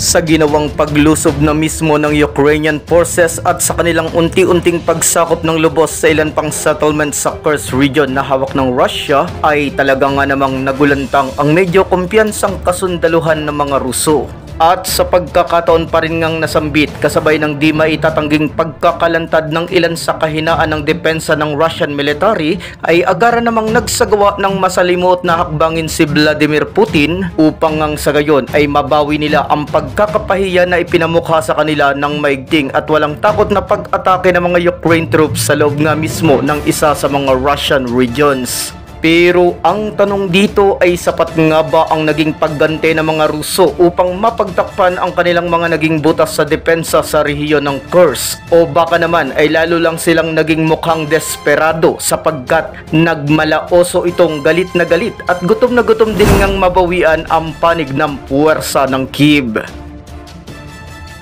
sa ginawang paglusob na mismo ng Ukrainian forces at sa kanilang unti-unting pagsakop ng lubos sa ilan pang settlement sa Kursk region na hawak ng Russia, ay talaga nga namang nagulantang ang medyo kumpiyansang kasundaluhan ng mga Ruso. At sa pagkakataon pa rin ngang nasambit kasabay ng di maitatangging pagkakalantad ng ilan sa kahinaan ng depensa ng Russian military, ay agara namang nagsagawa ng masalimuot na hakbangin si Vladimir Putin upang ngang sa gayon ay mabawi nila ang pagkakapahiya na ipinamukha sa kanila ng maigting at walang takot na pag-atake ng mga Ukraine troops sa loob nga mismo ng isa sa mga Russian regions. Pero ang tanong dito ay sapat nga ba ang naging paggante ng mga Ruso upang mapagtakpan ang kanilang mga naging butas sa depensa sa rehiyon ng Kursk? O baka naman ay lalo lang silang naging mukhang desperado sapagkat nagmalaoso itong galit at gutom na gutom din ngang mabawian ang panig ng puwersa ng Kyiv.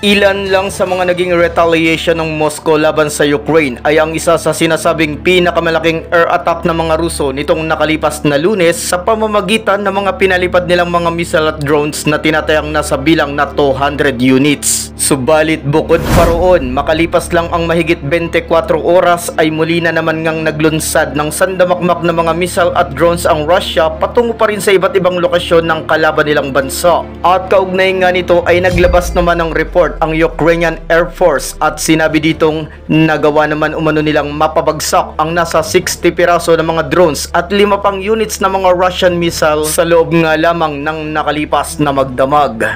Ilan lang sa mga naging retaliation ng Moscow laban sa Ukraine ay ang isa sa sinasabing pinakamalaking air attack ng mga Ruso nitong nakalipas na Lunes sa pamamagitan ng mga pinalipad nilang mga missile at drones na tinatayang nasa bilang na 200 units. Subalit bukod pa roon, makalipas lang ang mahigit 24 oras ay muli na naman ngang naglunsad ng sandamakmak na mga missile at drones ang Russia patungo pa rin sa iba't ibang lokasyon ng kalaban nilang bansa. At kaugnay nga nito ay naglabas naman ng report ang Ukrainian Air Force at sinabi ditong nagawa naman umano nilang mapabagsak ang nasa 60 piraso ng mga drones at 5 pang units ng mga Russian missiles sa loob nga lamang ng nakalipas na magdamag.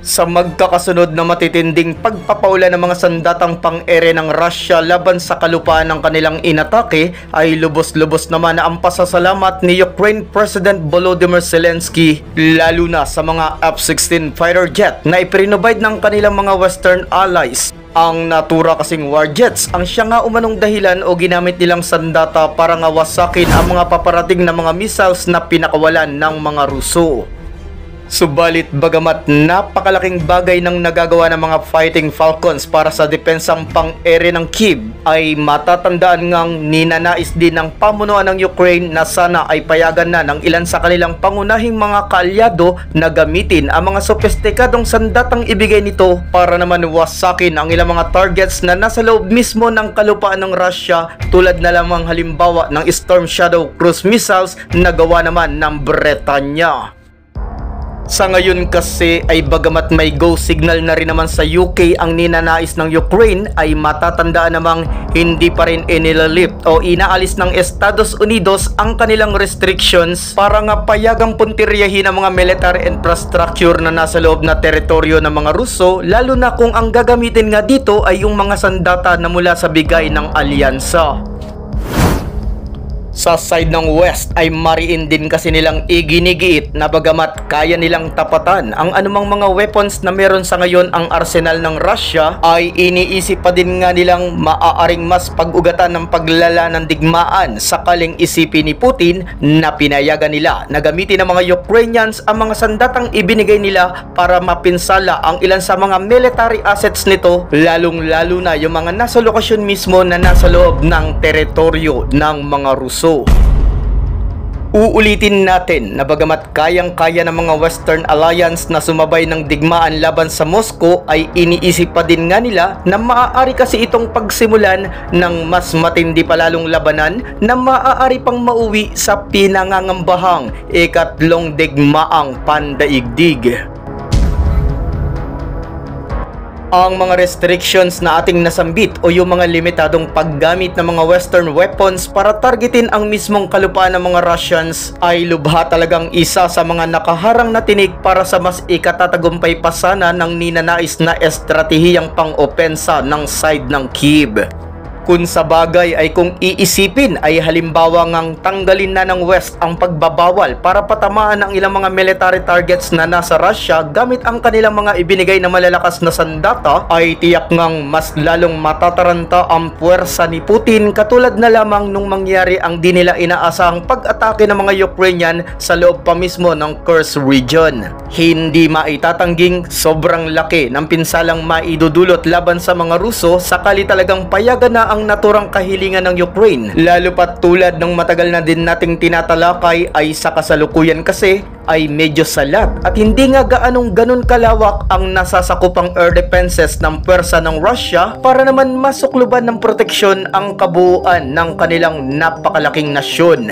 Sa magkakasunod na matitinding pagpapaula ng mga sandatang pang-ere ng Russia laban sa kalupaan ng kanilang inatake, ay lubos-lubos naman na ang pasasalamat ni Ukraine President Volodymyr Zelensky lalo na sa mga F-16 fighter jet na iprinobide ng kanilang mga Western allies. Ang natura kasing war jets ang siya nga umanong dahilan o ginamit nilang sandata para nga wasakin ang mga paparating na mga missiles na pinakawalan ng mga Ruso. Subalit bagamat napakalaking bagay ng nagagawa ng mga Fighting Falcons para sa depensang pang-ere ng Kyiv, ay matatandaan ngang ninanais din ng pamunuan ng Ukraine na sana ay payagan na ng ilan sa kanilang pangunahing mga kaalyado na gamitin ang mga sophisticadong sandatang ibigay nito para naman wasakin ang ilang mga targets na nasa loob mismo ng kalupaan ng Russia, tulad na lamang halimbawa ng Storm Shadow cruise missiles na gawa naman ng Bretanya. Sa ngayon kasi ay bagamat may go signal na rin naman sa UK ang ninanais ng Ukraine, ay matatandaan namang hindi pa rin inilalift o inaalis ng Estados Unidos ang kanilang restrictions para nga payagang puntiryahin ang mga military infrastructure na nasa loob na teritoryo ng mga Ruso, lalo na kung ang gagamitin nga dito ay yung mga sandata na mula sa bigay ng alyansa. Sa side ng West ay mariin din kasi nilang iginigiit na bagamat kaya nilang tapatan ang anumang mga weapons na meron sa ngayon ang arsenal ng Russia, ay iniisip pa din nga nilang maaaring mas pag-ugatan ng paglala ng digmaan sakaling isipin ni Putin na pinayagan nila na gamitin ng mga Ukrainians ang mga sandatang ibinigay nila para mapinsala ang ilan sa mga military assets nito, lalong-lalo na yung mga nasa lokasyon mismo na nasa loob ng teritoryo ng mga Ruso. Uulitin natin na bagamat kayang-kaya ng mga Western Alliance na sumabay ng digmaan laban sa Moscow, ay iniisip pa din nga nila na maaari kasi itong pagsimulan ng mas matindi pa lalong labanan na maaari pang mauwi sa pinangangambahang ikatlong digmaang pandaigdig. Ang mga restrictions na ating nasambit o yung mga limitadong paggamit ng mga Western weapons para targetin ang mismong kalupaan ng mga Russians ay lubha talagang isa sa mga nakaharang na tinik para sa mas ikatatagumpay pa sana ng ninanais na estratehiyang pang-opensa ng side ng Kyiv. Kung sa bagay ay kung iisipin ay halimbawa ngang tanggalin na ng West ang pagbabawal para patamaan ang ilang mga military targets na nasa Russia gamit ang kanilang mga ibinigay na malalakas na sandata, ay tiyak ngang mas lalong matataranta ang puwersa ni Putin, katulad na lamang nung mangyari ang di nila inaasahang pag-atake ng mga Ukrainian sa loob pa mismo ng Kursk region. Hindi maitatangging sobrang laki ng pinsalang maidudulot laban sa mga Ruso sakali talagang payagan na ang naturang kahilingan ng Ukraine. Lalo pat tulad ng matagal na din nating tinatalakay ay sa kasalukuyan kasi ay medyo salat at hindi nga ganun kalawak ang nasasakupang air defenses ng pwersa ng Russia para naman masukluban ng proteksyon ang kabuuan ng kanilang napakalaking nasyon.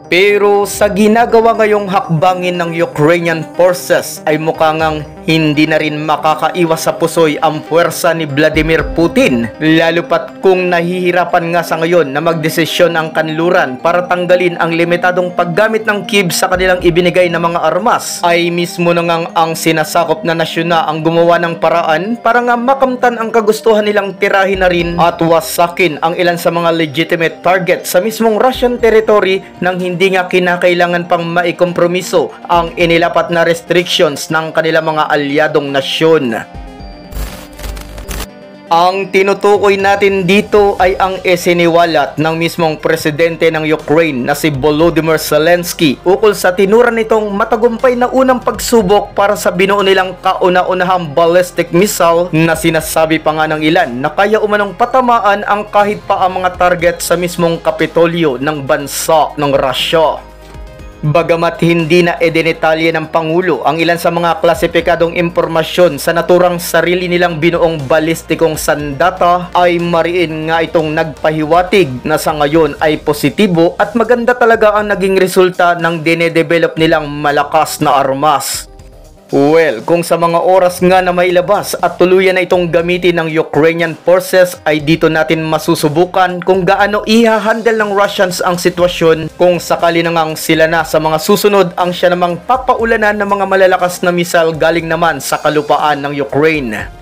Pero sa ginagawa ngayong hakbangin ng Ukrainian forces ay mukhang hindi na rin makakaiwas sa pusoy ang puwersa ni Vladimir Putin. Lalo pat kung nahihirapan nga sa ngayon na magdesisyon ang kanluran para tanggalin ang limitadong paggamit ng Kyiv sa kanilang ibinigay na mga armas, ay mismo na ngang ang sinasakop na nasyon na ang gumawa ng paraan para nga makamtan ang kagustuhan nilang tirahin na rin at wasakin ang ilan sa mga legitimate target sa mismong Russian territory nang hindi nga kinakailangan pang maikompromiso ang inilapat na restrictions ng kanilang mga alyadong nasyon. Ang tinutukoy natin dito ay ang isiniwalat ng mismong presidente ng Ukraine na si Volodymyr Zelensky ukol sa tinuran nitong matagumpay na unang pagsubok para sa binuo nilang kauna-unahang ballistic missile na sinasabi pa nga ng ilan na kaya umanong patamaan ang kahit pa ang mga target sa mismong Kapitolyo ng bansa ng Russia. Bagamat hindi na idinetalye ng Pangulo ang ilan sa mga klasipikadong impormasyon sa naturang sarili nilang binuong balistikong sandata, ay mariin nga itong nagpahiwatig na sa ngayon ay positibo at maganda talaga ang naging resulta ng dinedevelop nilang malakas na armas. Well, kung sa mga oras nga na mailabas at tuluyan na itong gamitin ng Ukrainian forces, ay dito natin masusubukan kung gaano ihahandle ng Russians ang sitwasyon kung sakali na ngang sila na sa mga susunod ang siya namang papaulanan ng mga malalakas na missile galing naman sa kalupaan ng Ukraine.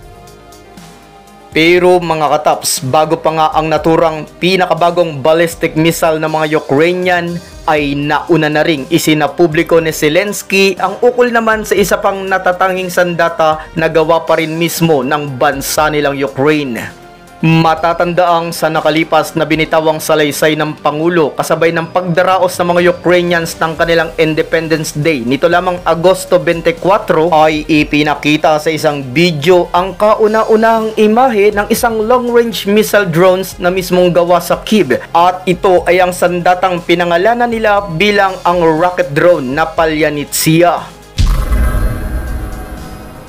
Pero mga kataps, bago pa nga ang naturang pinakabagong ballistic missile ng mga Ukrainian, ay nauna na ring isinapubliko ni Zelensky ang ukol naman sa isa pang natatanging sandata na gawa pa rin mismo ng bansa nilang Ukraine. Matatandaang sa nakalipas na binitawang salaysay ng Pangulo kasabay ng pagdaraos ng mga Ukrainians ng kanilang Independence Day nito lamang Agosto 24, ay ipinakita sa isang video ang kauna-unahang imahe ng isang long-range missile drones na mismong gawa sa Kyiv, at ito ay ang sandatang pinangalanan nila bilang ang rocket drone na Palyanitsia.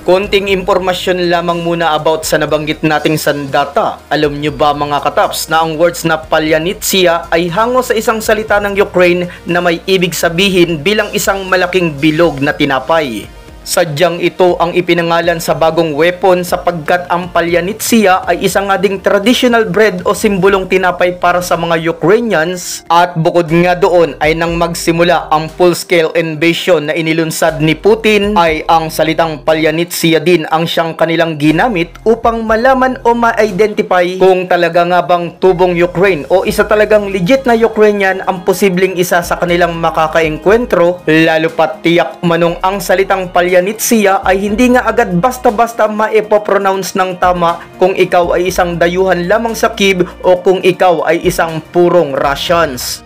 Konting impormasyon lamang muna about sa nabanggit nating sandata. Alam nyo ba mga kataps na ang words na Palyanitsia ay hango sa isang salita ng Ukraine na may ibig sabihin bilang isang malaking bilog na tinapay. Sadyang ito ang ipinangalan sa bagong weapon sapagkat ang Palyanitsia ay isang nga ding traditional bread o simbolong tinapay para sa mga Ukrainians, at bukod nga doon ay nang magsimula ang full-scale invasion na inilunsad ni Putin ay ang salitang Palyanitsia din ang siyang kanilang ginamit upang malaman o ma-identify kung talaga nga bang tubong Ukraine o isa talagang legit na Ukrainian ang posibleng isa sa kanilang makakaengkwentro, lalo pat tiyak manong ang salitang Palyanitsia ay hindi nga agad basta-basta maipopronounce ng tama kung ikaw ay isang dayuhan lamang sa Kyiv o kung ikaw ay isang purong Russians.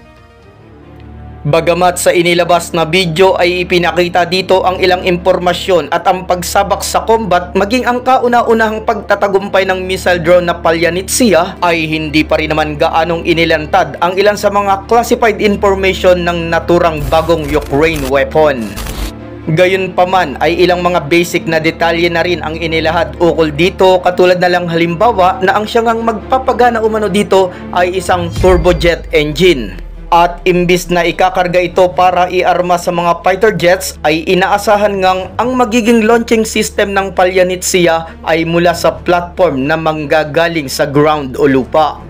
Bagamat sa inilabas na video ay ipinakita dito ang ilang impormasyon at ang pagsabak sa combat maging ang kauna-unahang pagtatagumpay ng missile drone na Palyanitsia, ay hindi pa rin naman gaanong inilantad ang ilan sa mga classified information ng naturang bagong Ukraine weapon. Gayunpaman ay ilang mga basic na detalye na rin ang inilahad ukol dito, katulad na lang halimbawa na ang siyang magpapagana umano dito ay isang turbojet engine. At imbis na ikakarga ito para iarma sa mga fighter jets, ay inaasahan ngang ang magiging launching system ng Palyanitsia ay mula sa platform na manggagaling sa ground o lupa.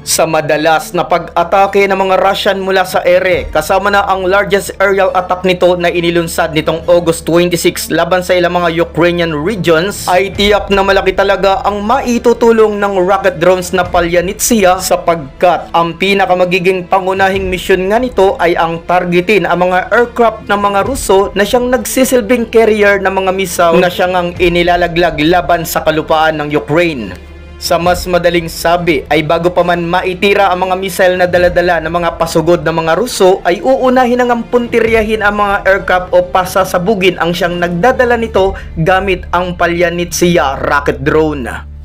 Sa madalas na pag-atake ng mga Russian mula sa ere, kasama na ang largest aerial attack nito na inilunsad nitong August 26 laban sa ilang mga Ukrainian regions, ay tiyak na malaki talaga ang maitutulong ng rocket drones na Palyanitsia sapagkat ang pinakamagiging pangunahing misyon nga nito ay ang targetin ang mga aircraft ng mga Ruso na siyang nagsisilbing carrier ng mga missile na siyang inilalaglag laban sa kalupaan ng Ukraine. Sa mas madaling sabi ay bago pa man maitira ang mga missile na daladala ng mga pasugod na mga Ruso ay uunahin ang puntiryahin ang mga aircraft o pasasabugin ang siyang nagdadala nito gamit ang Palyanitsia rocket drone.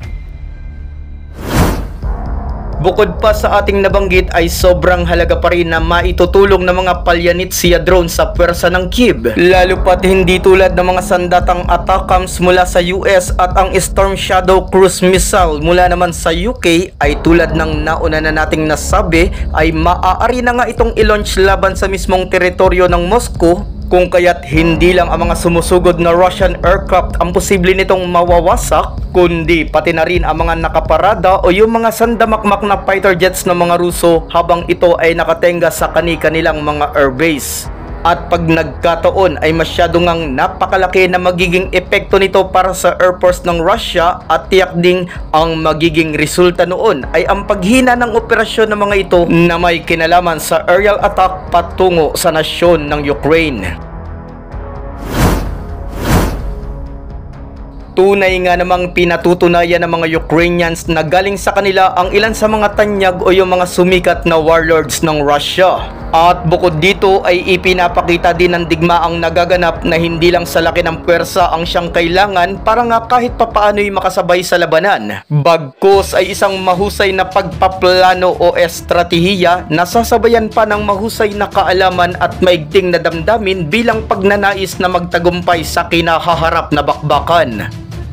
Bukod pa sa ating nabanggit ay sobrang halaga pa rin na maitutulong ng mga Palyanitsia drone sa pwersa ng Kyiv. Lalo pat hindi tulad ng mga sandatang ATACMS mula sa US at ang Storm Shadow cruise missile mula naman sa UK ay tulad ng nauna na nating nasabi ay maaari na nga itong i-launch laban sa mismong teritoryo ng Moscow. Kung kaya't hindi lang ang mga sumusugod na Russian aircraft ang posible nitong mawawasak, kundi pati na rin ang mga nakaparada o yung mga sandamakmak na fighter jets ng mga Ruso habang ito ay nakatenga sa kani-kanilang mga airbase. At pag nagkataon ay masyado ngang napakalaki na magiging epekto nito para sa Air Force ng Russia at tiyak ding ang magiging resulta noon ay ang paghina ng operasyon ng mga ito na may kinalaman sa aerial attack patungo sa nasyon ng Ukraine. Tunay nga namang pinatutunayan ng mga Ukrainians na galing sa kanila ang ilan sa mga tanyag o yung mga sumikat na warlords ng Russia. At bukod dito ay ipinapakita din ng digmaang nagaganap na hindi lang sa laki ng pwersa ang siyang kailangan para nga kahit papaano'y makasabay sa labanan. Bagkus ay isang mahusay na pagpaplano o estratehiya na sasabayan pa ng mahusay na kaalaman at maigting na damdamin bilang pagnanais na magtagumpay sa kinahaharap na bakbakan.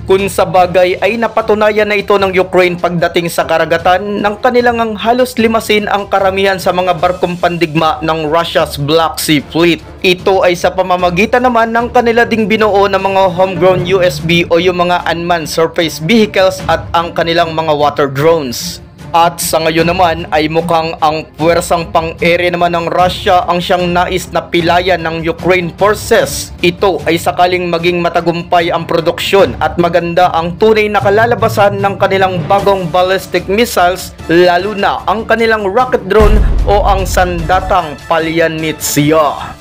Kung sa bagay ay napatunayan na ito ng Ukraine pagdating sa karagatan nang kanilang ang halos limasin ang karamihan sa mga barkong pandigma ng Russia's Black Sea Fleet. Ito ay sa pamamagitan naman ng kanila ding binuo ng mga homegrown USB o yung mga unmanned surface vehicles at ang kanilang mga water drones. At sa ngayon naman ay mukhang ang puwersang pang-ere naman ng Russia ang siyang nais na pilayan ng Ukraine forces. Ito ay sakaling maging matagumpay ang produksyon at maganda ang tunay na kalalabasan ng kanilang bagong ballistic missiles, lalo na ang kanilang rocket drone o ang sandatang Palyanitsia.